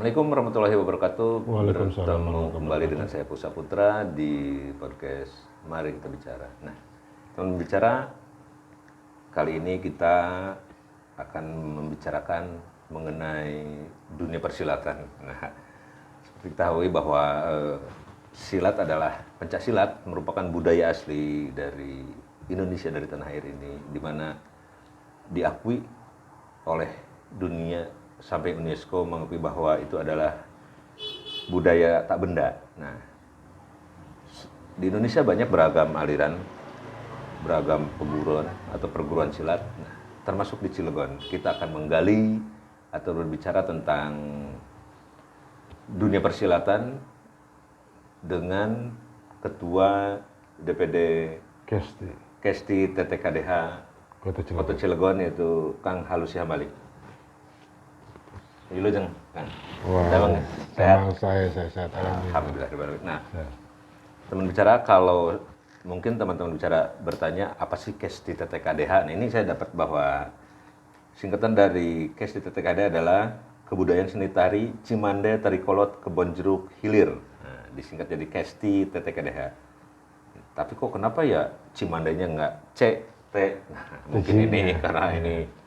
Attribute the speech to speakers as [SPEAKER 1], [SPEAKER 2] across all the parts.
[SPEAKER 1] Assalamualaikum warahmatullahi wabarakatuh.
[SPEAKER 2] Waalaikumsalam
[SPEAKER 1] Bertemu
[SPEAKER 2] warahmatullahi
[SPEAKER 1] kembali dengan saya Pusa Putra di podcast Mari Kita Bicara. Nah, teman bicara, kali ini kita akan membicarakan mengenai dunia persilatan. Nah, seperti diketahui bahwa silat adalah pencaksilat merupakan budaya asli dari Indonesia, dari tanah air ini, di mana diakui oleh dunia sampai UNESCO mengakui bahwa itu adalah budaya tak benda. Nah, di Indonesia banyak beragam aliran, beragam perguruan silat. Nah, termasuk di Cilegon. Kita akan menggali atau berbicara tentang dunia persilatan dengan Ketua DPD Kesti TTKDH Kota Cilegon, yaitu Kang Halusi Hambali. Halo Jeng, Kang.
[SPEAKER 2] Wah, sehat? Saya sehat.
[SPEAKER 1] Alhamdulillah. Nah, teman bicara, kalau mungkin teman-teman bicara bertanya apa sih Kesti TTKDH? Nah, ini saya dapat bahwa singkatan dari Kesti TTKDH adalah Kebudayaan Seni Tari Cimande Tarikolot Kebonjeruk Hilir. Nah, disingkat jadi Kesti TTKDH. Tapi kok kenapa ya Cimandenya nggak C, T? Nah, mungkin ini karena ini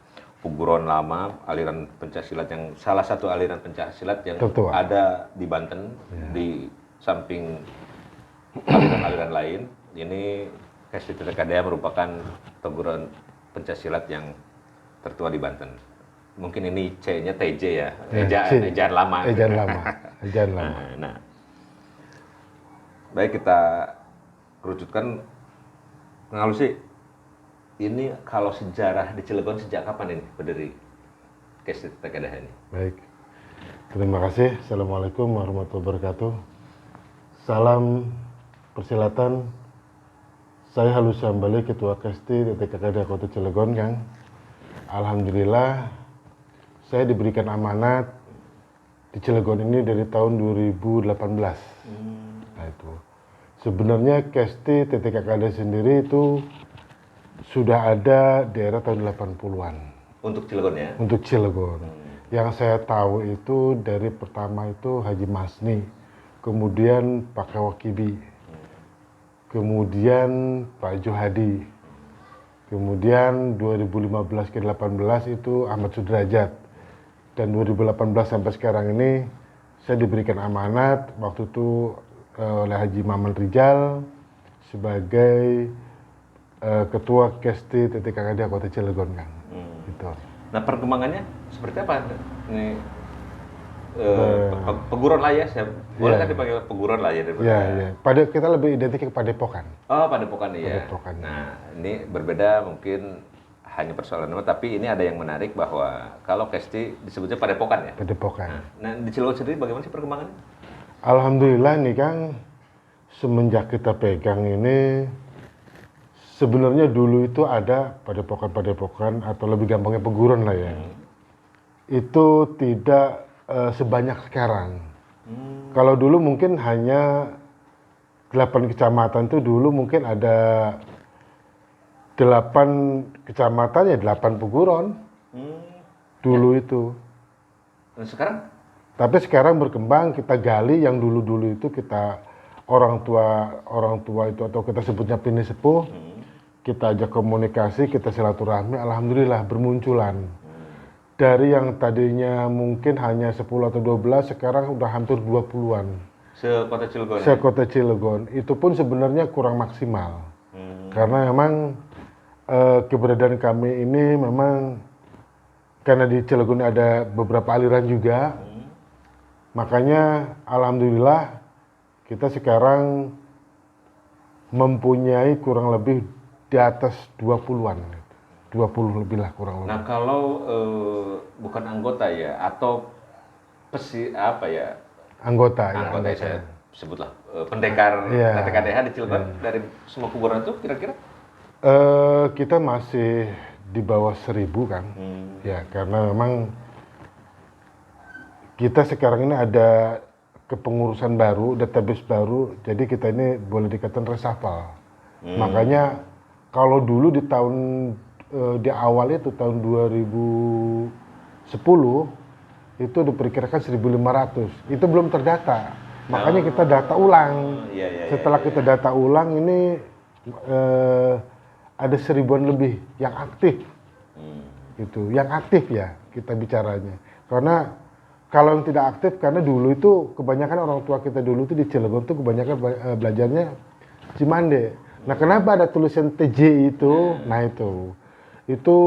[SPEAKER 1] Puguron lama, aliran pencaksilat yang salah satu aliran pencaksilat yang ada di Banten, di samping aliran-aliran lain. Ini Kesti TTKDH merupakan perguruan pencaksilat yang tertua di Banten. Mungkin ini C-nya TJ ya, ejaan lama. Nah, baik, kita kerucutkan. Kang Halusi, ini kalau sejarah di Cilegon sejak kapan ini berdiri Kesti TTKDH ini?
[SPEAKER 2] Baik, terima kasih. Assalamualaikum warahmatullahi wabarakatuh. Salam persilatan. Saya Halusi Hambali, Ketua Kesti TTKDH Kota Cilegon, Kang. Alhamdulillah, saya diberikan amanat di Cilegon ini dari tahun 2018. Nah itu, sebenarnya Kesti TTKDH sendiri itu sudah ada di era tahun 80-an.
[SPEAKER 1] Untuk Cilegon ya?
[SPEAKER 2] Untuk Cilegon. Yang saya tahu itu dari pertama itu Haji Masni, kemudian Pak Kawakibi, kemudian Pak Johadi, kemudian 2015 ke 18 itu Ahmad Sudrajat, dan 2018 sampai sekarang ini saya diberikan amanat waktu itu oleh Haji Maman Rijal sebagai Ketua Kesti TTKDH Kota Cilegon, Kang. Gitu.
[SPEAKER 1] Nah, perkembangannya seperti apa? Ini peguron lah ya, boleh kan dipanggil peguron lah ya?
[SPEAKER 2] Iya. Kita lebih identik ke Padepokan.
[SPEAKER 1] Oh, Padepokan ya.
[SPEAKER 2] Padepokan.
[SPEAKER 1] Nah, ini berbeda mungkin hanya persoalan nama, tapi ini ada yang menarik bahwa kalau Kesti disebutnya Padepokan ya?
[SPEAKER 2] Padepokan.
[SPEAKER 1] Nah, di Cilegon sendiri bagaimana sih perkembangannya?
[SPEAKER 2] Alhamdulillah nih, Kang, semenjak kita pegang ini, sebenarnya dulu itu ada padepokan atau lebih gampangnya peguron lah ya. Itu tidak sebanyak sekarang. Kalau dulu mungkin hanya 8 kecamatan itu dulu mungkin ada 8 kecamatan ya 8 peguron. Dulu itu.
[SPEAKER 1] Dan sekarang?
[SPEAKER 2] Tapi sekarang berkembang, kita gali yang dulu-dulu itu kita orang tua itu atau kita sebutnya pini sepuh. Kita ajak komunikasi, kita silaturahmi, alhamdulillah bermunculan. Dari yang tadinya mungkin hanya 10 atau 12, sekarang udah hampir 20-an.
[SPEAKER 1] Se-Kota Cilegon?
[SPEAKER 2] Se-Kota Cilegon. Itu pun sebenarnya kurang maksimal. Karena memang keberadaan kami ini memang, karena di Cilegon ada beberapa aliran juga, makanya alhamdulillah kita sekarang mempunyai kurang lebih di atas 20-an, 20 lebih lah kurang lebih.
[SPEAKER 1] Nah, kalau bukan anggota ya, atau
[SPEAKER 2] anggota
[SPEAKER 1] ya saya sebutlah pendekar TTKDH di Cilegon, dari semua peguron itu kira-kira?
[SPEAKER 2] Kita masih di bawah 1000, kan. Ya, karena memang kita sekarang ini ada kepengurusan baru, database baru, jadi kita ini boleh dikatakan reshuffle. Makanya kalau dulu di tahun di awal itu tahun 2010 itu diperkirakan 1.500. Itu belum terdata. Makanya kita data ulang. Setelah kita data ulang ini ada 1.000-an lebih yang aktif. Gitu. Yang aktif ya kita bicaranya. Karena kalau yang tidak aktif, karena dulu itu kebanyakan orang tua kita dulu itu di Cilegon itu kebanyakan belajarnya Cimande. Nah, kenapa ada tulisan TJ itu? Nah, itu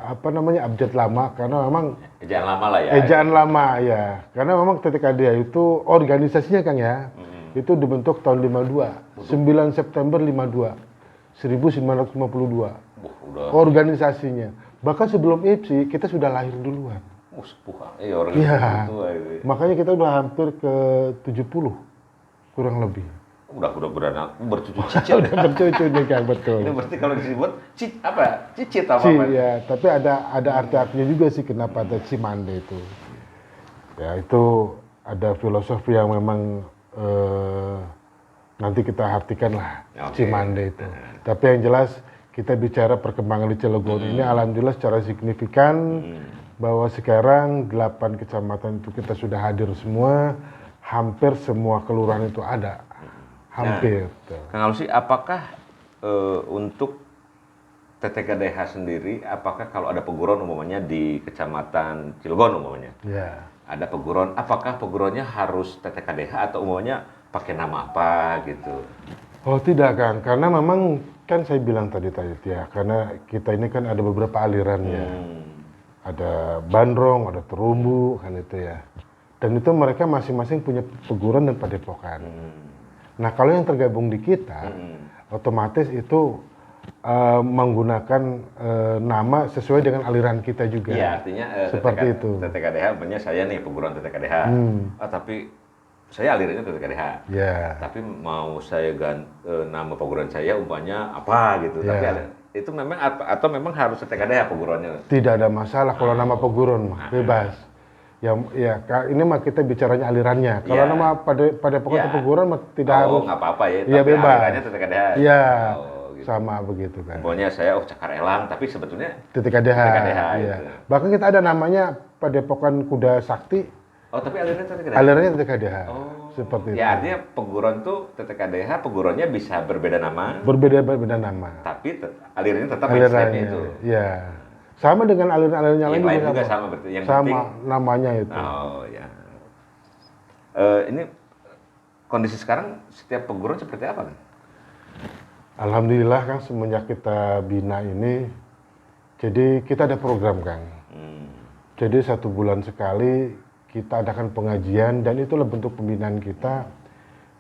[SPEAKER 2] apa namanya, abjad lama, karena memang
[SPEAKER 1] ejaan lama lah ya.
[SPEAKER 2] ejaan lama ya. Karena memang TTKDH itu organisasinya Kang ya. Itu dibentuk tahun 52, 9 September 52. 1952.
[SPEAKER 1] Udah.
[SPEAKER 2] Organisasinya. Bahkan sebelum IPSI kita sudah lahir duluan.
[SPEAKER 1] Sepuh. Organisasi tua itu.
[SPEAKER 2] Makanya kita udah hampir ke 70 kurang lebih.
[SPEAKER 1] Udah beranak bercucu cicil.
[SPEAKER 2] Udah bercucu nih Kang, betul.
[SPEAKER 1] Ini berarti kalau disebut cicit apa?
[SPEAKER 2] Ya, tapi ada arti-artinya juga sih kenapa ada Cimande itu. Ya, itu ada filosofi yang memang nanti kita artikan lah Cimande itu. Tapi yang jelas kita bicara perkembangan di Cilegon ini alhamdulillah secara signifikan bahwa sekarang 8 kecamatan itu kita sudah hadir semua, hampir semua kelurahan itu ada. Hampir.
[SPEAKER 1] Nah, Kang Alusi, apakah untuk TTKDH sendiri, apakah kalau ada peguron umumnya di Kecamatan Cilegon umumnya?
[SPEAKER 2] Ya.
[SPEAKER 1] Ada peguron, apakah peguronnya harus TTKDH atau umumnya pakai nama apa gitu?
[SPEAKER 2] Oh tidak Kang, karena memang kan saya bilang tadi ya, karena kita ini kan ada beberapa aliran ya. Ada Bandrong, ada Terumbu kan itu ya. Dan itu mereka masing-masing punya peguron dan padepokan. Nah kalau yang tergabung di kita, otomatis itu menggunakan nama sesuai dengan aliran kita juga.
[SPEAKER 1] Iya, artinya
[SPEAKER 2] seperti itu.
[SPEAKER 1] TTKDH, umpamanya saya nih peguron TTKDH. Tapi saya alirannya TTKDH.
[SPEAKER 2] Ya.
[SPEAKER 1] Tapi mau saya nama peguron saya umpamanya apa gitu.
[SPEAKER 2] Ya.
[SPEAKER 1] Tapi itu memang atau memang harus TTKDH peguronnya?
[SPEAKER 2] Tidak ada masalah kalau nama peguron bebas. Ya ini mah kita bicaranya alirannya. Kalau nama pada pokok peguron mah tidak harus.
[SPEAKER 1] Nggak apa-apa ya.
[SPEAKER 2] Iya bebas.
[SPEAKER 1] Alirannya TTKDH.
[SPEAKER 2] Iya.
[SPEAKER 1] Gitu.
[SPEAKER 2] Sama begitu kan.
[SPEAKER 1] Pokoknya saya Cakar Elang, tapi sebetulnya
[SPEAKER 2] TTKDH.
[SPEAKER 1] Iya.
[SPEAKER 2] Gitu. Bahkan kita ada namanya Padepokan Kuda Sakti.
[SPEAKER 1] Oh, tapi alirannya TTKDH.
[SPEAKER 2] Alirannya TTKDH.
[SPEAKER 1] Oh.
[SPEAKER 2] Seperti itu.
[SPEAKER 1] Ya artinya peguron tuh TTKDH, peguronnya bisa berbeda nama.
[SPEAKER 2] Berbeda nama.
[SPEAKER 1] Tapi alirannya tetap
[SPEAKER 2] Alirannya
[SPEAKER 1] itu.
[SPEAKER 2] Ya. Sama dengan aliran-aliran yang lain
[SPEAKER 1] juga sama berarti. Yang
[SPEAKER 2] sama
[SPEAKER 1] penting,
[SPEAKER 2] namanya itu.
[SPEAKER 1] Oh ya. Ini kondisi sekarang setiap peguron seperti apa kan?
[SPEAKER 2] Alhamdulillah Kang, semenjak kita bina ini, jadi kita ada program Kang. Jadi 1 bulan sekali kita adakan pengajian dan itulah bentuk pembinaan kita.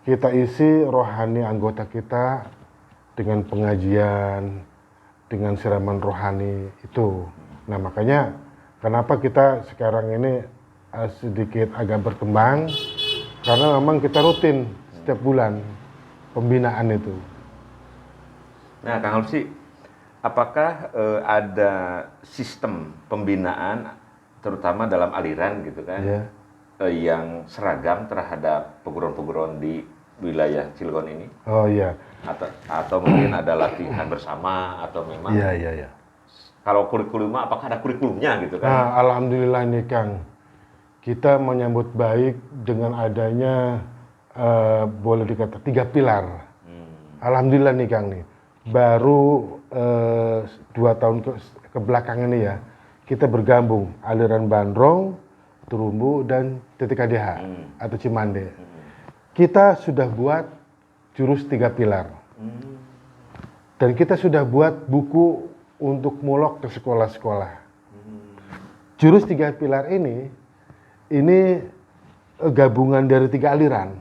[SPEAKER 2] Kita isi rohani anggota kita dengan pengajian, dengan siraman rohani itu. Nah makanya kenapa kita sekarang ini sedikit agak berkembang, karena memang kita rutin setiap bulan pembinaan itu.
[SPEAKER 1] Nah Kang Alusi, apakah ada sistem pembinaan terutama dalam aliran gitu kan, yang seragam terhadap peguron-peguron di wilayah Cilegon ini?
[SPEAKER 2] Oh iya.
[SPEAKER 1] Atau mungkin ada latihan bersama atau memang?
[SPEAKER 2] Iya.
[SPEAKER 1] Kalau kurikulum, apakah ada kurikulumnya gitu kan?
[SPEAKER 2] Nah, alhamdulillah nih Kang, kita menyambut baik dengan adanya boleh dikata 3 pilar. Alhamdulillah nih Kang nih, baru 2 tahun ke belakang ini ya, kita bergabung aliran Bandrong, Terumbu dan TTKDH atau Cimande. Kita sudah buat jurus 3 pilar. Dan kita sudah buat buku untuk mulok ke sekolah-sekolah. Jurus 3 pilar ini gabungan dari 3 aliran.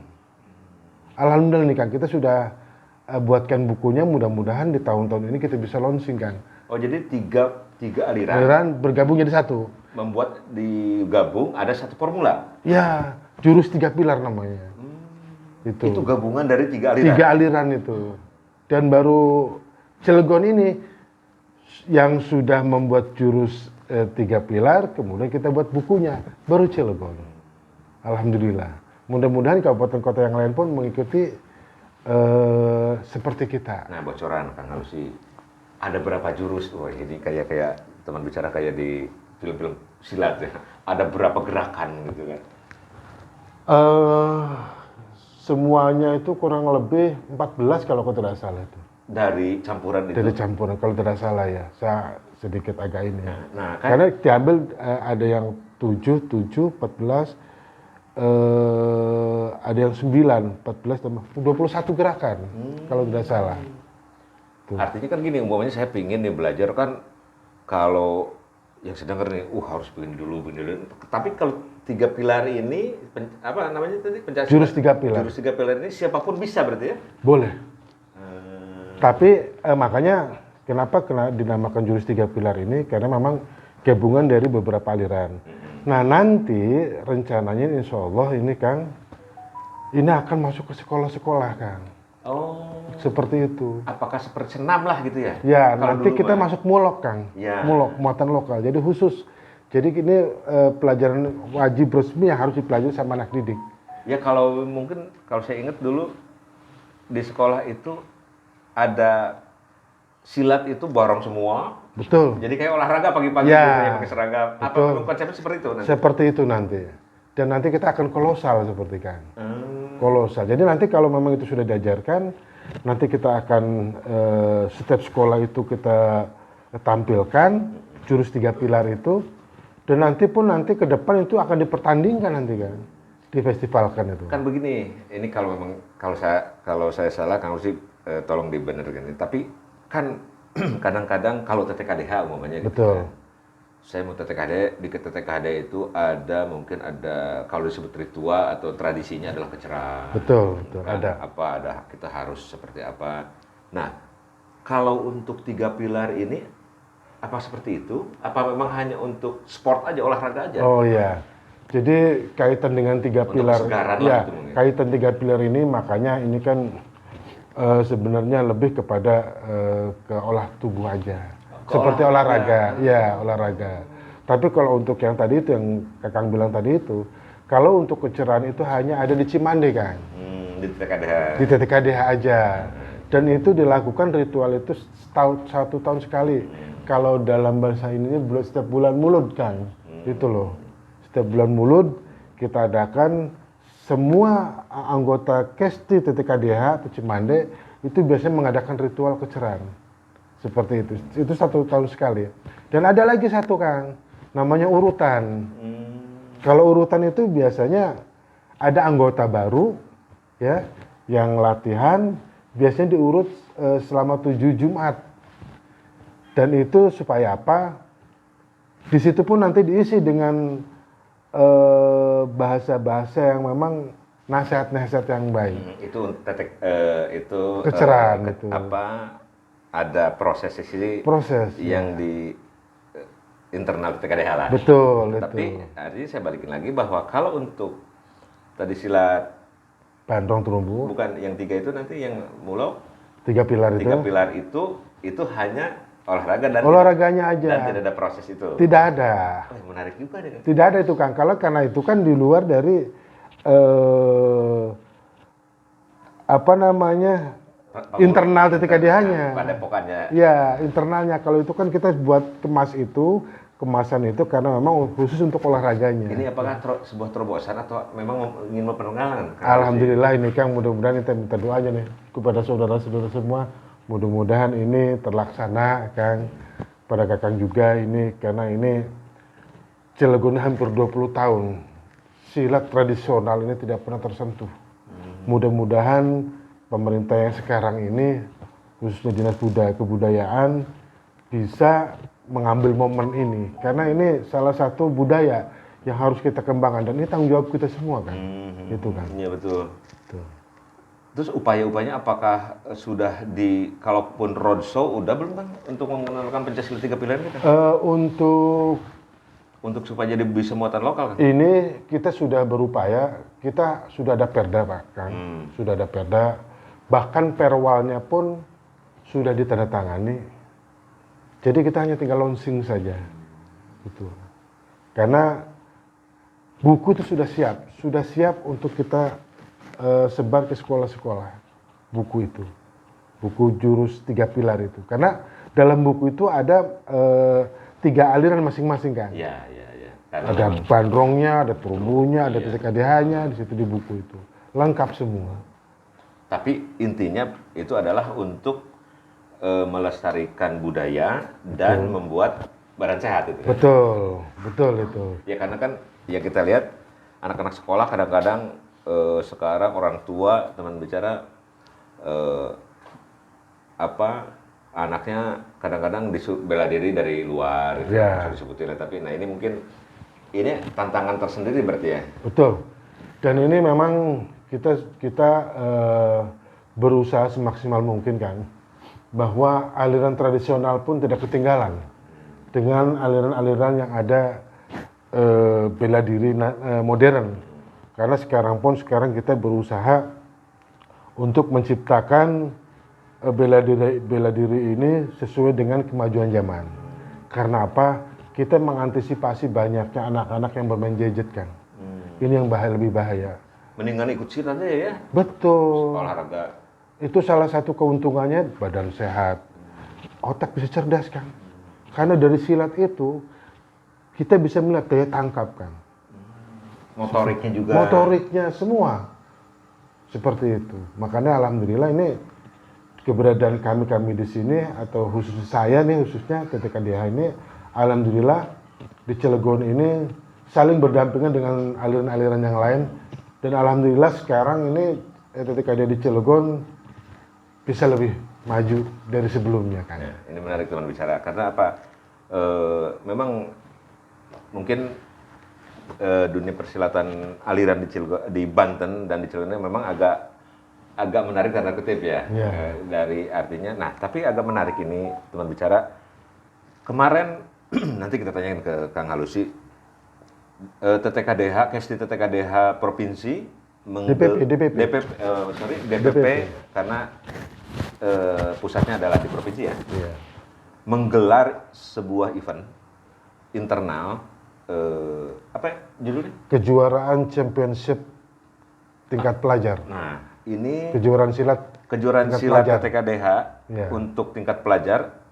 [SPEAKER 2] Alhamdulillah nih Kang, kita sudah buatkan bukunya, mudah-mudahan di tahun-tahun ini kita bisa launching Kang.
[SPEAKER 1] Oh jadi tiga aliran.
[SPEAKER 2] Aliran bergabung jadi 1.
[SPEAKER 1] Membuat digabung ada 1 formula.
[SPEAKER 2] Ya, jurus 3 pilar namanya.
[SPEAKER 1] Itu gabungan dari 3 aliran.
[SPEAKER 2] 3 aliran itu. Dan baru Cilegon ini yang sudah membuat jurus 3 pilar, kemudian kita buat bukunya, baru Cilegon. Alhamdulillah. Mudah-mudahan kabupaten kota yang lain pun mengikuti seperti kita.
[SPEAKER 1] Nah, bocoran Kang Alusi, ada berapa jurus? Wah, ini kayak teman bicara kayak di film-film silat ya. Ada berapa gerakan gitu kan?
[SPEAKER 2] Semuanya itu kurang lebih 14 kalau aku tidak salah itu.
[SPEAKER 1] Dari campuran itu.
[SPEAKER 2] Dari campuran kalau tidak salah ya. Saya sedikit agak ini ya.
[SPEAKER 1] Nah, kan
[SPEAKER 2] Karena diambil ada yang 7, 14, ada yang 9, 14 tambah 21 gerakan kalau tidak salah.
[SPEAKER 1] artinya kan gini, umpamanya saya pingin nih belajar kan, kalau yang sedang nih, harus begini dulu. Tapi kalau 3 pilar ini, apa namanya tadi?
[SPEAKER 2] Jurus 3 pilar.
[SPEAKER 1] Jurus 3 pilar ini siapapun bisa berarti ya?
[SPEAKER 2] Boleh. Tapi makanya kenapa dinamakan jurus 3 pilar ini? Karena memang gabungan dari beberapa aliran. Nah nanti rencananya insya Allah ini Kang, ini akan masuk ke sekolah-sekolah Kang.
[SPEAKER 1] Oh.
[SPEAKER 2] Seperti itu.
[SPEAKER 1] Apakah seperti senam lah gitu ya?
[SPEAKER 2] Ya,
[SPEAKER 1] Kalau
[SPEAKER 2] nanti
[SPEAKER 1] dulu
[SPEAKER 2] kita
[SPEAKER 1] mah.
[SPEAKER 2] masuk mulok Kang.
[SPEAKER 1] Ya.
[SPEAKER 2] Mulok, muatan lokal. Jadi khusus. Jadi ini pelajaran wajib resmi yang harus dipelajari sama anak didik.
[SPEAKER 1] Ya kalau mungkin, kalau saya ingat dulu di sekolah itu ada silat itu bareng semua.
[SPEAKER 2] Betul.
[SPEAKER 1] Jadi kayak olahraga pagi-pagi
[SPEAKER 2] Ya,
[SPEAKER 1] gitu ya, pakai seragam. Apa
[SPEAKER 2] betul.
[SPEAKER 1] memang konsepnya seperti itu nanti?
[SPEAKER 2] Seperti itu nanti. Dan nanti kita akan kolosal seperti Kang. Kolosal. Jadi nanti kalau memang itu sudah diajarkan, nanti kita akan setiap sekolah itu kita tampilkan jurus 3 pilar itu, dan nanti ke depan itu akan dipertandingkan nanti kan, difestivalkan itu.
[SPEAKER 1] Kan begini, ini kalau memang kalau saya salah, Kang Rusi tolong dibenerkan. Tapi kan kadang-kadang kalau TTKDH umumnya gitu.
[SPEAKER 2] Betul.
[SPEAKER 1] Saya mau TTKD, di TTKD itu mungkin ada kalau disebut ritual atau tradisinya adalah kecerahan.
[SPEAKER 2] Betul,
[SPEAKER 1] Kan,
[SPEAKER 2] ada.
[SPEAKER 1] kita harus seperti apa. Nah, kalau untuk 3 pilar ini apa seperti itu? Apa memang hanya untuk sport aja, olahraga aja?
[SPEAKER 2] Oh iya. Jadi kaitan dengan 3
[SPEAKER 1] Untuk
[SPEAKER 2] pilar,
[SPEAKER 1] kesegaran lah
[SPEAKER 2] ya
[SPEAKER 1] itu mungkin.
[SPEAKER 2] kaitan 3 pilar ini makanya ini kan sebenarnya lebih kepada ke olah tubuh aja. Seperti olahraga, ya olahraga. Tapi kalau untuk yang tadi itu yang Kakang bilang tadi itu, kalau untuk kecerahan itu hanya ada di Cimande Kang,
[SPEAKER 1] Di TTKDH.
[SPEAKER 2] di TTKDH aja. Dan itu dilakukan ritual itu satu tahun sekali. Kalau dalam bahasa ini setiap bulan Mulud Kang, itu loh. Setiap bulan Mulud kita adakan semua anggota Kesti TTKDH atau Cimande itu biasanya mengadakan ritual kecerahan. Seperti itu 1 tahun sekali. Dan ada lagi satu Kang, namanya urutan. Kalau urutan itu biasanya ada anggota baru, ya, yang latihan biasanya diurut selama 7 Jumat. Dan itu supaya apa? Di situ pun nanti diisi dengan bahasa-bahasa yang memang nasihat-nasihat yang baik.
[SPEAKER 1] Itu
[SPEAKER 2] Kecerahan itu.
[SPEAKER 1] Ada proses yang di internal TTKDH lah.
[SPEAKER 2] Betul,
[SPEAKER 1] Tapi
[SPEAKER 2] itu.
[SPEAKER 1] artinya saya balikin lagi bahwa kalau untuk tadi silat
[SPEAKER 2] Bandrong terumbu,
[SPEAKER 1] bukan yang 3 itu, nanti yang mulok
[SPEAKER 2] 3 pilar itu.
[SPEAKER 1] 3 pilar itu hanya olahraga dan
[SPEAKER 2] Olahraganya aja.
[SPEAKER 1] dan tidak ada proses itu.
[SPEAKER 2] Tidak ada.
[SPEAKER 1] Oh, menarik juga deh.
[SPEAKER 2] Tidak ada itu Kang. Karena itu kan di luar dari internal TTKDH-nya.
[SPEAKER 1] Pada pokoknya.
[SPEAKER 2] Ya, internalnya. Kalau itu kan kita buat kemasan itu karena memang khusus untuk olahraganya.
[SPEAKER 1] Ini apakah sebuah terobosan atau memang ingin memperkenalkan?
[SPEAKER 2] Alhamdulillah ini Kang, mudah-mudahan kita minta doanya nih kepada saudara-saudara semua. Mudah-mudahan ini terlaksana Kang. Pada Kakang juga ini, karena ini Cilegon hampir 20 tahun. Silat tradisional ini tidak pernah tersentuh. Mudah-mudahan pemerintah yang sekarang ini, khususnya Dinas Kebudayaan, bisa mengambil momen ini. Karena ini salah satu budaya yang harus kita kembangkan. Dan ini tanggung jawab kita semua kan. Itu kan.
[SPEAKER 1] Iya betul. Terus upaya-upayanya apakah sudah kalaupun roadshow udah belum kan untuk mengenalkan Pencaksilat 3 pilar kita? Untuk supaya jadi bisa muatan lokal kan?
[SPEAKER 2] Ini kita sudah berupaya, kita sudah ada perda Pak kan, sudah ada perda, bahkan perwalnya pun sudah ditandatangani. Jadi kita hanya tinggal launching saja, gitu. Karena buku itu sudah siap untuk kita sebar ke sekolah-sekolah, buku itu, buku jurus 3 pilar itu. Karena dalam buku itu ada 3 aliran masing-masing kan.
[SPEAKER 1] Iya, iya, iya. Karena
[SPEAKER 2] Ada
[SPEAKER 1] memang-
[SPEAKER 2] bandrongnya, ada perumbunya, ada
[SPEAKER 1] Iya.
[SPEAKER 2] TTKDH-nya di situ di buku itu. Lengkap semua.
[SPEAKER 1] tapi intinya itu adalah untuk melestarikan budaya dan membuat badan sehat itu. Kan?
[SPEAKER 2] Betul, betul itu.
[SPEAKER 1] Ya karena kan ya kita lihat anak-anak sekolah kadang-kadang sekarang orang tua teman bicara anaknya kadang-kadang bela diri dari luar gitu,
[SPEAKER 2] Ya.
[SPEAKER 1] bisa disebutin. Tapi nah ini mungkin ini tantangan tersendiri berarti ya.
[SPEAKER 2] Betul. Dan ini memang kita berusaha semaksimal mungkin kan bahwa aliran tradisional pun tidak ketinggalan dengan aliran-aliran yang ada bela diri modern. Karena sekarang kita berusaha untuk menciptakan bela diri ini sesuai dengan kemajuan zaman. Karena apa? Kita mengantisipasi banyaknya anak-anak yang bermain gadget kan. Ini yang lebih bahaya.
[SPEAKER 1] Mendingan ikut silat aja ya.
[SPEAKER 2] Betul.
[SPEAKER 1] Olahraga.
[SPEAKER 2] Itu salah satu keuntungannya badan sehat. Otak bisa cerdas kan. Karena dari silat itu kita bisa melihat daya tangkap kan.
[SPEAKER 1] Motoriknya juga.
[SPEAKER 2] Motoriknya semua. Seperti itu. Makanya alhamdulillah ini keberadaan kami di sini atau khusus saya nih khususnya TTKDH ini alhamdulillah di Cilegon ini saling berdampingan dengan aliran-aliran yang lain dan alhamdulillah sekarang ini TTKDH di Cilegon bisa lebih maju dari sebelumnya kan.
[SPEAKER 1] Ya, ini menarik teman bicara karena apa? Memang mungkin dunia persilatan aliran di Banten dan di Cilegon memang agak menarik tanda kutip ya.
[SPEAKER 2] Ya.
[SPEAKER 1] Dari artinya. Nah, tapi agak menarik ini teman bicara. Kemarin nanti kita tanyain ke Kang Halusi. TTKDH, Kesti TTKDH provinsi DPP karena pusatnya adalah di provinsi ya.
[SPEAKER 2] Iya.
[SPEAKER 1] Menggelar sebuah event internal apa ya judulnya?
[SPEAKER 2] Kejuaraan championship tingkat pelajar.
[SPEAKER 1] Nah, ini
[SPEAKER 2] Kejuaraan silat
[SPEAKER 1] kejuaraan
[SPEAKER 2] tingkat
[SPEAKER 1] silat
[SPEAKER 2] pelajar.
[SPEAKER 1] TTKDH
[SPEAKER 2] Ya.
[SPEAKER 1] untuk tingkat pelajar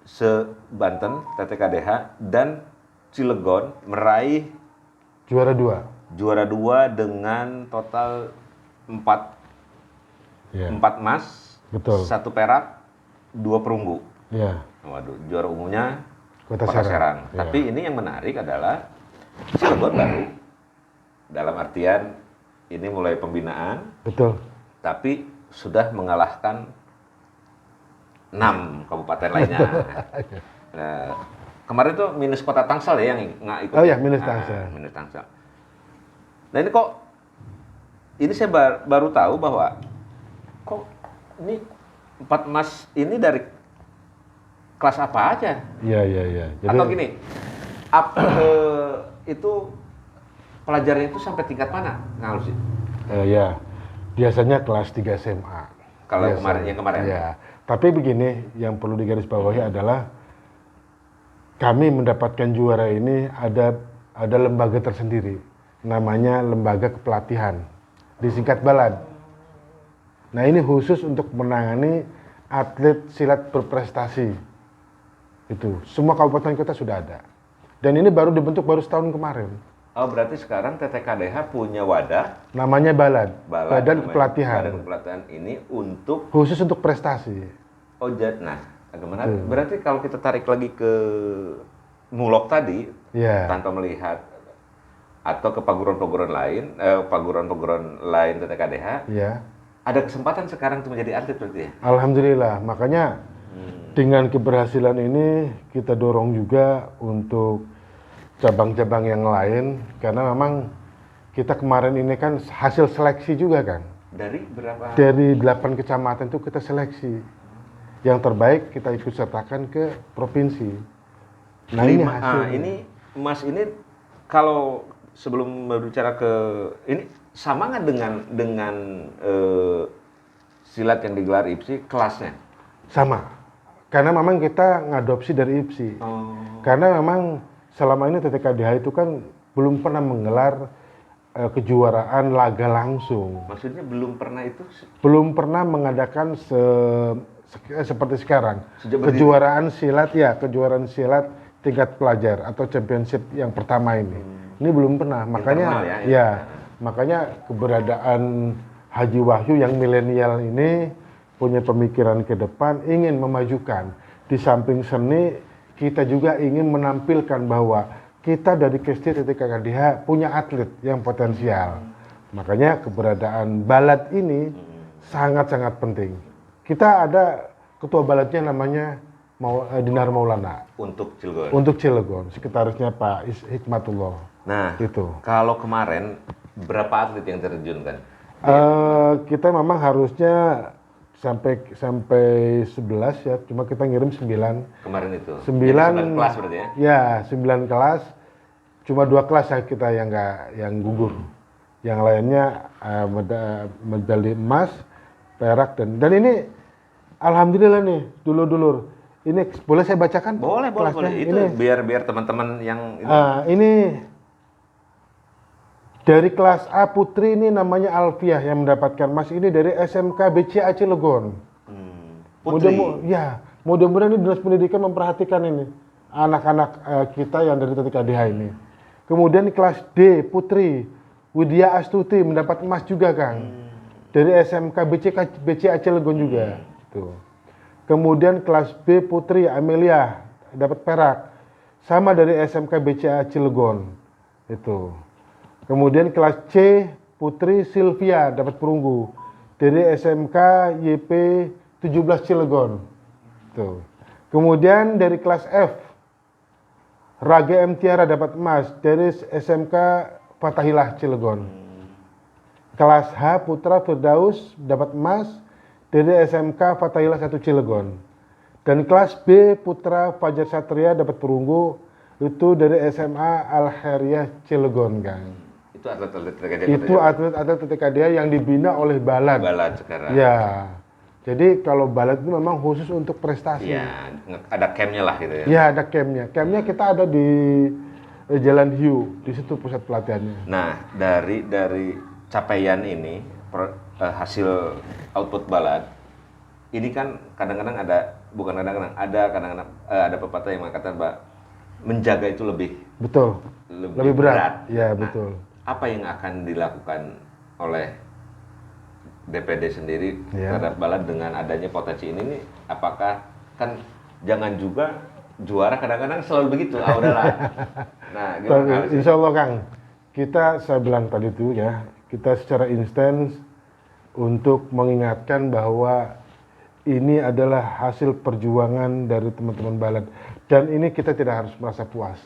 [SPEAKER 1] se-Banten TTKDH dan Cilegon meraih
[SPEAKER 2] juara 2.
[SPEAKER 1] juara 2 dengan total 4
[SPEAKER 2] Iya.
[SPEAKER 1] emas,
[SPEAKER 2] Betul.
[SPEAKER 1] 1 perak, 2 perunggu.
[SPEAKER 2] Iya.
[SPEAKER 1] Waduh, juara umumnya
[SPEAKER 2] Kota
[SPEAKER 1] Kota
[SPEAKER 2] Serang.
[SPEAKER 1] Serang.
[SPEAKER 2] Iya.
[SPEAKER 1] Tapi ini yang menarik adalah Cilegon baru. Dalam artian ini mulai pembinaan,
[SPEAKER 2] Betul.
[SPEAKER 1] tapi sudah mengalahkan 6 kabupaten lainnya. Nah, kemarin tuh minus Kota Tangsel ya yang nggak ikut.
[SPEAKER 2] Oh ya, minus Tangsel.
[SPEAKER 1] Minus Tangsel. Nah ini kok, ini saya baru tahu bahwa kok ini 4 emas ini dari kelas apa aja?
[SPEAKER 2] Iya, iya, iya.
[SPEAKER 1] Atau gini, itu pelajarnya itu sampai tingkat mana? Nggak harus sih.
[SPEAKER 2] Ya, biasanya kelas 3 SMA.
[SPEAKER 1] Kalau
[SPEAKER 2] Biasanya.
[SPEAKER 1] yang kemarin.
[SPEAKER 2] Ya, tapi begini, yang perlu digarisbawahi adalah kami mendapatkan juara ini ada lembaga tersendiri, namanya lembaga kepelatihan, disingkat BALAD. Nah ini khusus untuk menangani atlet silat berprestasi. Itu semua kabupaten kota sudah ada. Dan ini baru dibentuk baru setahun kemarin.
[SPEAKER 1] Oh berarti sekarang TTKDH punya wadah
[SPEAKER 2] Namanya BALAD, Badan
[SPEAKER 1] namanya.
[SPEAKER 2] Kepelatihan.
[SPEAKER 1] Badan Kepelatihan ini untuk
[SPEAKER 2] Khusus untuk prestasi.
[SPEAKER 1] nah agak menarik. Berarti kalau kita tarik lagi ke Mulok tadi
[SPEAKER 2] Ya.
[SPEAKER 1] tanpa melihat atau ke paguron-paguron lain, paguron-paguron lain TTKDH,
[SPEAKER 2] Ya.
[SPEAKER 1] ada kesempatan sekarang untuk menjadi atlet berarti ya?
[SPEAKER 2] Alhamdulillah. Makanya dengan keberhasilan ini kita dorong juga untuk cabang-cabang yang lain karena memang kita kemarin ini kan hasil seleksi juga kan.
[SPEAKER 1] Dari berapa?
[SPEAKER 2] Dari 8 kecamatan itu kita seleksi. Yang terbaik kita ikut sertakan ke provinsi. Nah ini hasil.
[SPEAKER 1] ini Mas ini kalau sebelum berbicara ke ini sama nggak dengan silat yang digelar IPSI kelasnya?
[SPEAKER 2] Sama. Karena memang kita ngadopsi dari IPSI. Karena memang selama ini TTKDH itu kan belum pernah menggelar kejuaraan laga langsung.
[SPEAKER 1] Maksudnya belum pernah itu
[SPEAKER 2] Belum pernah mengadakan seperti sekarang.
[SPEAKER 1] Sejak berdiri.
[SPEAKER 2] Kejuaraan silat tingkat pelajar atau championship yang pertama ini. Ini belum pernah. Makanya
[SPEAKER 1] Internal
[SPEAKER 2] ya, makanya keberadaan Haji Wahyu yang milenial ini punya pemikiran ke depan, ingin memajukan. Di samping seni, kita juga ingin menampilkan bahwa kita dari KSD TTKKDH punya atlet yang potensial. Makanya keberadaan balad ini sangat-sangat penting. Kita ada ketua baladnya namanya Dinar Maulana.
[SPEAKER 1] Untuk Cilegon.
[SPEAKER 2] Untuk Cilegon, sekretarisnya Pak Hikmatullah.
[SPEAKER 1] Nah,
[SPEAKER 2] Itu.
[SPEAKER 1] kalau kemarin berapa atlet yang terjunkan?
[SPEAKER 2] Kita memang harusnya sampai 11 ya, cuma kita ngirim 9.
[SPEAKER 1] Kemarin itu.
[SPEAKER 2] 9
[SPEAKER 1] Jadi 9 kelas berarti ya?
[SPEAKER 2] Ya, 9 kelas. Cuma 2 kelas ya kita yang gugur. Yang lainnya medali emas, perak dan ini alhamdulillah nih, dulur-dulur. Ini boleh saya bacakan?
[SPEAKER 1] Boleh. Itu
[SPEAKER 2] ini,
[SPEAKER 1] biar teman-teman yang
[SPEAKER 2] ini dari kelas A putri ini namanya Alfiah yang mendapatkan emas ini dari SMK BCA Cilegon.
[SPEAKER 1] Putri.
[SPEAKER 2] Mudah-mudahan ini Dinas Pendidikan memperhatikan ini anak-anak kita yang dari TTKDH ini. Kemudian kelas D putri Widya Astuti mendapat emas juga, Kang. Dari SMK BCA Cilegon juga. Tuh. Kemudian kelas B putri Amelia dapat perak. Sama dari SMK BCA Cilegon. Itu. Kemudian kelas C putri Sylvia dapat perunggu dari SMK YP 17 Cilegon. Tuh. Kemudian dari kelas F Raga M Tiara dapat emas dari SMK Fatahillah Cilegon. Kelas H Putra Firdaus dapat emas dari SMK Fatahillah 1 Cilegon. Dan kelas B Putra Fajar Satria dapat perunggu itu dari SMA Al Khairiyah Cilegon, Kang.
[SPEAKER 1] Itu atlet-atlet TTKDH.
[SPEAKER 2] Itu atlet-atlet TTKDH yang dibina oleh Balad.
[SPEAKER 1] Balad sekarang.
[SPEAKER 2] Ya. Jadi kalau Balad itu memang khusus untuk prestasi.
[SPEAKER 1] Iya, ada campnya lah gitu ya.
[SPEAKER 2] Ya, ada campnya. Campnya kita ada di Jalan Hiu, di situ pusat pelatihannya.
[SPEAKER 1] Nah, dari capaian ini, hasil output Balad, ini kan kadang-kadang ada pepatah yang mengatakan bahwa menjaga itu lebih
[SPEAKER 2] berat. Ya,
[SPEAKER 1] Nah,
[SPEAKER 2] betul.
[SPEAKER 1] apa yang akan dilakukan oleh DPD sendiri
[SPEAKER 2] Ya.
[SPEAKER 1] terhadap Balad dengan adanya potensi ini nih? Apakah kan jangan juga juara kadang-kadang selalu begitu, udahlah. Nah, gimana?
[SPEAKER 2] Insya Allah, Kang. Saya bilang tadi itu ya, kita secara instan untuk mengingatkan bahwa ini adalah hasil perjuangan dari teman-teman Balad. Dan ini kita tidak harus merasa puas.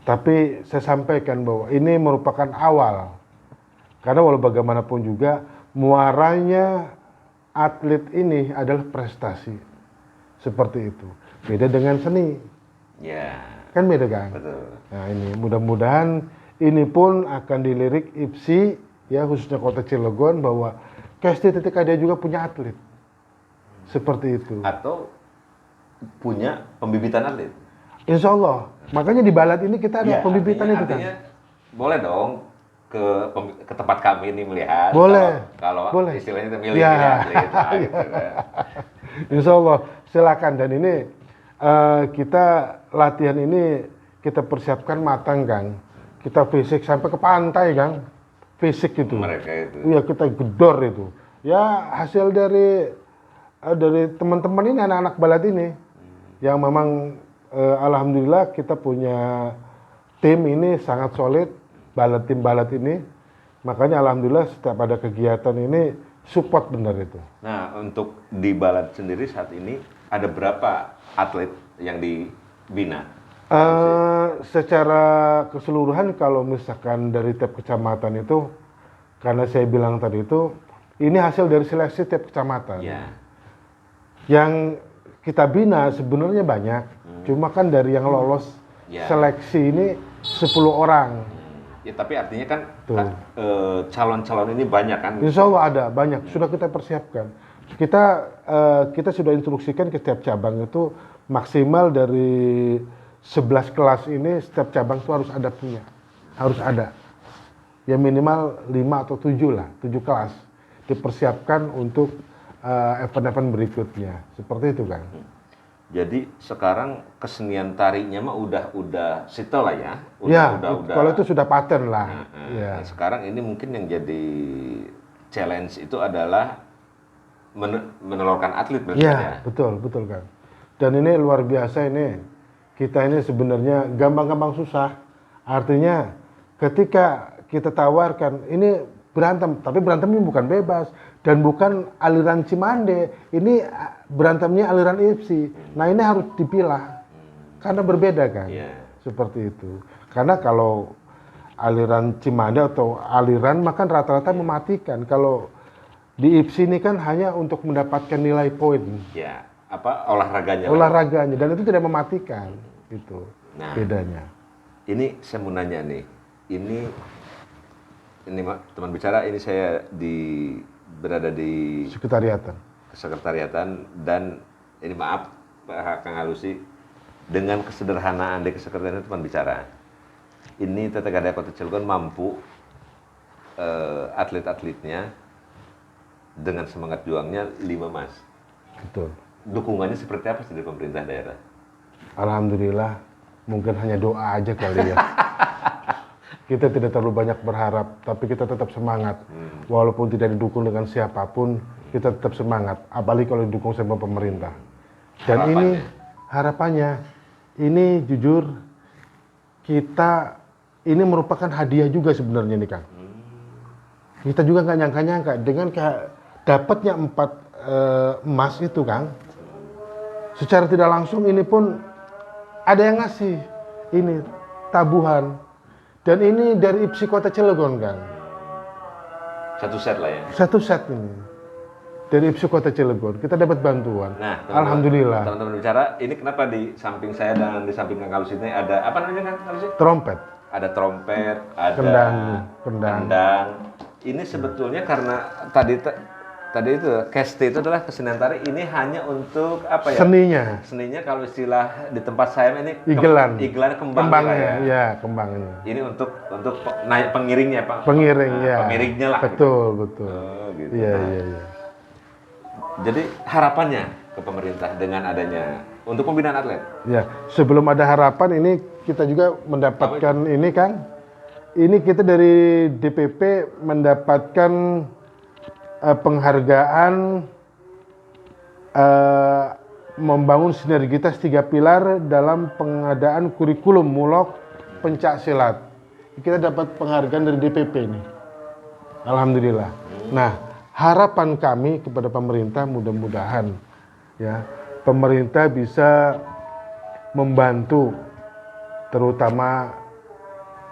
[SPEAKER 2] Tapi saya sampaikan bahwa ini merupakan awal. Karena walau bagaimanapun juga, muaranya atlet ini adalah prestasi. Seperti itu. Beda dengan seni.
[SPEAKER 1] Ya.
[SPEAKER 2] Kan beda, kan?
[SPEAKER 1] Betul.
[SPEAKER 2] Nah ini mudah-mudahan ini pun akan dilirik IPSI, ya khususnya Kota Cilegon, bahwa KSD TTKDH juga punya atlet. Seperti itu.
[SPEAKER 1] Atau punya pembibitan atlet.
[SPEAKER 2] Insya Allah. Makanya di Balad ini kita ada
[SPEAKER 1] Ya,
[SPEAKER 2] pembibitan itu, kan?
[SPEAKER 1] artinya boleh dong ke tempat kami ini melihat.
[SPEAKER 2] Boleh.
[SPEAKER 1] Kalau
[SPEAKER 2] Boleh.
[SPEAKER 1] istilahnya itu milih
[SPEAKER 2] Ya.
[SPEAKER 1] atlet. Lah, gitu kan.
[SPEAKER 2] Insya Allah. Silakan. Dan ini kita latihan ini kita persiapkan matang, Kang. Kita fisik sampai ke pantai, Kang. Fisik itu.
[SPEAKER 1] Mereka itu.
[SPEAKER 2] Iya, kita gedor itu. Ya hasil dari teman-teman ini, anak-anak Balad ini, yang memang alhamdulillah kita punya tim ini sangat solid, tim Balad ini. Makanya alhamdulillah setiap ada kegiatan ini support benar itu.
[SPEAKER 1] Nah, untuk di Balad sendiri saat ini ada berapa atlet yang dibina?
[SPEAKER 2] Secara keseluruhan kalau misalkan dari tiap kecamatan itu, karena saya bilang tadi itu, ini hasil dari seleksi tiap kecamatan.
[SPEAKER 1] Ya.
[SPEAKER 2] Yang kita bina sebenarnya banyak, cuma kan dari yang lolos
[SPEAKER 1] Ya.
[SPEAKER 2] seleksi ini 10 orang.
[SPEAKER 1] Ya, tapi artinya kan
[SPEAKER 2] Tuh.
[SPEAKER 1] calon-calon ini banyak kan?
[SPEAKER 2] Insya Allah ada, banyak. Sudah kita persiapkan. Kita sudah instruksikan ke setiap cabang itu maksimal dari 11 kelas ini, setiap cabang itu harus ada punya. Harus ada. Ya minimal 5 atau 7 lah, 7 kelas. Dipersiapkan untuk event-event berikutnya. Seperti itu, kan.
[SPEAKER 1] Jadi sekarang kesenian tarinya mah udah settle lah ya.
[SPEAKER 2] Ya, kalau itu sudah paten lah.
[SPEAKER 1] Nah, sekarang ini mungkin yang jadi challenge itu adalah menelurkan atlet berarti
[SPEAKER 2] Iya,
[SPEAKER 1] ya.
[SPEAKER 2] betul, betul kan. Dan ini luar biasa ini. Kita ini sebenarnya gampang-gampang susah. Artinya ketika kita tawarkan ini berantem, tapi berantemnya bukan bebas dan bukan aliran Cimande. Ini berantemnya aliran IPSI. Nah, ini harus dipilah. Karena berbeda kan.
[SPEAKER 1] Iya.
[SPEAKER 2] Seperti itu. Karena kalau aliran Cimande atau aliran makan rata-rata mematikan. Kalau di IPSI ini kan hanya untuk mendapatkan nilai poin.
[SPEAKER 1] Ya, apa olahraganya?
[SPEAKER 2] Olahraganya dan itu tidak mematikan itu
[SPEAKER 1] Nah,
[SPEAKER 2] bedanya.
[SPEAKER 1] ini saya mau nanya nih. Ini teman bicara, ini saya berada di
[SPEAKER 2] Sekretariatan.
[SPEAKER 1] kesekretariatan dan ini maaf Pak Kang Halusi, dengan kesederhanaan di kesekretariatan teman bicara. Ini TTKD Kota Cilegon mampu atlet-atletnya dengan semangat juangnya 5 emas.
[SPEAKER 2] Betul.
[SPEAKER 1] Dukungannya seperti apa sih dari pemerintah daerah?
[SPEAKER 2] Alhamdulillah, mungkin hanya doa aja kali ya. Kita tidak terlalu banyak berharap, tapi kita tetap semangat. Walaupun tidak didukung dengan siapapun, kita tetap semangat. Apalagi kalau didukung sama pemerintah. Dan harapannya, ini jujur, ini merupakan hadiah juga sebenarnya nih Kang. Kita juga nggak nyangka-nyangka dengan dapatnya 4 emas itu Kang. Secara tidak langsung ini pun ada yang ngasih ini tabuhan. Dan ini dari IPSI Kota Cilegon Kang.
[SPEAKER 1] Satu set lah ya.
[SPEAKER 2] Satu set ini. Dari IPSI Kota Cilegon. Kita dapat bantuan.
[SPEAKER 1] Nah,
[SPEAKER 2] alhamdulillah.
[SPEAKER 1] Teman-teman bicara, ini kenapa di samping saya dan di samping Kang Halusi ini ada apa namanya Kang Halusi?
[SPEAKER 2] Trompet.
[SPEAKER 1] Ada trompet, ada kendang. Ini sebetulnya karena tadi itu kesti itu adalah kesenian tari, ini hanya untuk apa ya? Seninya kalau istilah di tempat saya ini
[SPEAKER 2] igelan
[SPEAKER 1] kembangnya
[SPEAKER 2] ya, kembangnya.
[SPEAKER 1] Ini untuk naik pengiringnya Pak. Pengiringnya lah.
[SPEAKER 2] Betul.
[SPEAKER 1] Gitu.
[SPEAKER 2] Iya.
[SPEAKER 1] Jadi harapannya ke pemerintah dengan adanya untuk pembinaan atlet.
[SPEAKER 2] Ya, sebelum ada harapan ini kita juga mendapatkan ini kan. Ini kita dari DPP mendapatkan penghargaan membangun sinergitas 3 pilar dalam pengadaan kurikulum mulok pencak silat. Kita dapat penghargaan dari DPP ini. Alhamdulillah. Nah, harapan kami kepada pemerintah mudah-mudahan ya, pemerintah bisa membantu terutama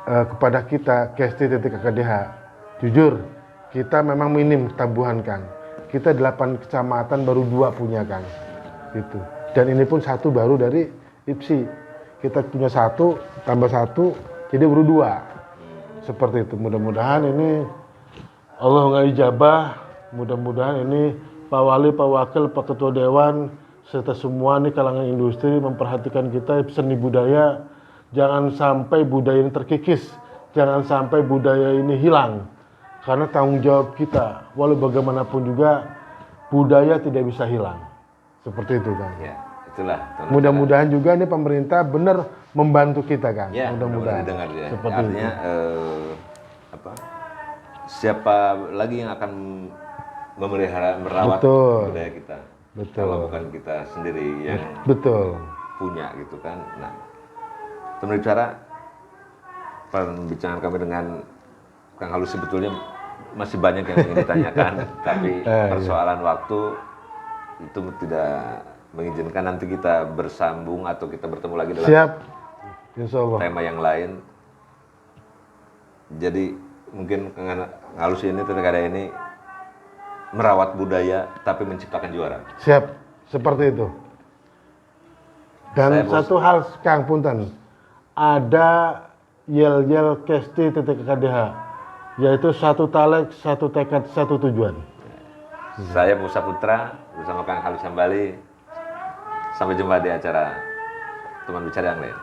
[SPEAKER 2] kepada kita KST.KDH. Jujur, kita memang minim tabuhan Kang. Kita 8 kecamatan baru 2 punya Kang. Gitu. Dan ini pun 1 baru dari IPSI. Kita punya 1 tambah 1 jadi baru 2. Seperti itu. Mudah-mudahan ini Allah nggak ijabah. Mudah-mudahan ini Pak Wali, Pak Wakil, Pak Ketua Dewan serta semua nih kalangan industri memperhatikan kita seni budaya. Jangan sampai budaya ini terkikis, jangan sampai budaya ini hilang. Karena tanggung jawab kita, walau bagaimanapun juga budaya tidak bisa hilang. Seperti itu kan.
[SPEAKER 1] Ya, itulah.
[SPEAKER 2] Mudah-mudahan juga ini pemerintah benar membantu kita kan.
[SPEAKER 1] Ya,
[SPEAKER 2] mudah-mudahan.
[SPEAKER 1] Didengar ya.
[SPEAKER 2] Seperti
[SPEAKER 1] artinya siapa lagi yang akan merawat budaya kita?
[SPEAKER 2] Betul.
[SPEAKER 1] Kalau bukan kita sendiri yang punya gitu kan. Nah, teman bicara, pembicaraan kami dengan Kang Halusi sebetulnya masih banyak yang ingin ditanyakan, tapi persoalan waktu itu tidak mengizinkan. Nanti kita bersambung atau kita bertemu lagi dalam tema yang lain. Jadi mungkin Kang Halusi ini TTKD ini merawat budaya tapi menciptakan juara.
[SPEAKER 2] Siap, seperti itu. Dan satu hal Kang Punten, ada yel-yel KST.KDH, yaitu 1 talek, 1 tekad, 1 tujuan.
[SPEAKER 1] Saya Musa Putra bersama Kang Halusi Hambali. Sampai jumpa di acara teman bicara yang lain.